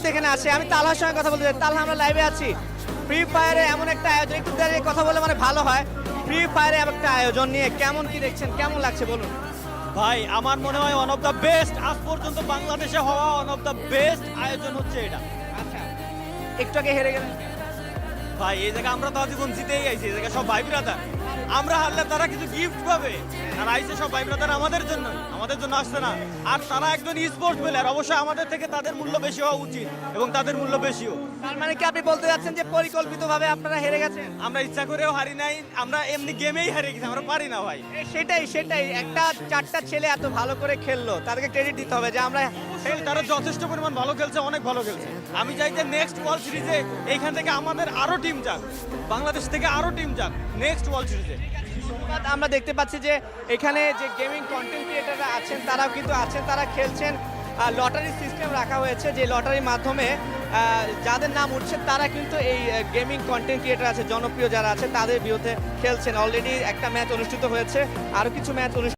মুহূর্তে এখানে আছে, আমি তালহার সঙ্গে কথা বলতে চাই। তালহা, আমরা লাইভে আছি। ফ্রি ফায়ারে এমন একটা আয়োজন, একটু দাঁড়িয়ে কথা বলে মানে ভালো হয়। ফ্রি ফায়ারে একটা আয়োজন নিয়ে কেমন কি দেখছেন, কেমন লাগছে বলুন? ভাই আমার মনে হয় ওয়ান অফ দ্য বেস্ট, আজ পর্যন্ত বাংলাদেশে হওয়া ওয়ান অফ দ্য বেস্ট আয়োজন হচ্ছে এটা। আচ্ছা, একটু আগে হেরে গেলেন। ভাই এই জায়গায় আমরা তো আজীবন জিতেই আইছি, এই জায়গায় সব ভাই ব্রাদার। আমরা হারলে তারা কিছু গিফট পাবে, আর আইছে সব ভাই ব্রাদার আমাদের জন্য আসছে না। আর তারা একজন স্পোর্টস প্লেয়ার, অবশ্যই আমাদের থেকে তাদের মূল্য বেশি হওয়া উচিত এবং তাদের মূল্য বেশিও। তার মানে কি আপনি বলতে যাচ্ছেন যে পরিকল্পিতভাবে আপনারা হেরে গেছেন? আমরা ইচ্ছা করেও হারি নাই, আমরা এমনি গেমেই হারিয়ে গেছি, আমরা পারি না ভাই। সেটাই একটা চারটা ছেলে এত ভালো করে খেললো, তাদেরকে ক্রেডিট দিতে হবে যে আমরা তারা যথেষ্ট পরিমাণ ভালো খেলছে, অনেক ভালো খেলছে। আমি চাই যে নেক্সট ওয়ার্ল্ড সিরিজে এইখান থেকে আমাদের আরো টিম যাক, বাংলাদেশ থেকে আরো টিম যাক নেক্সট ওয়ার্ল্ড সিরিজে। আমরা দেখতে পাচ্ছি যে এখানে যে গেমিং কন্টেন্ট ক্রিয়েটাররা আছেন তারাও কিন্তু আছেন, তারা খেলছেন। লটারি সিস্টেম রাখা হয়েছে, যে লটারির মাধ্যমে যাদের নাম উঠছে তারা কিন্তু এই গেমিং কন্টেন্ট ক্রিয়েটার আছে, জনপ্রিয় যারা আছে তাদের বিরুদ্ধে খেলছেন। অলরেডি একটা ম্যাচ অনুষ্ঠিত হয়েছে, আরও কিছু ম্যাচ অনুষ্ঠিত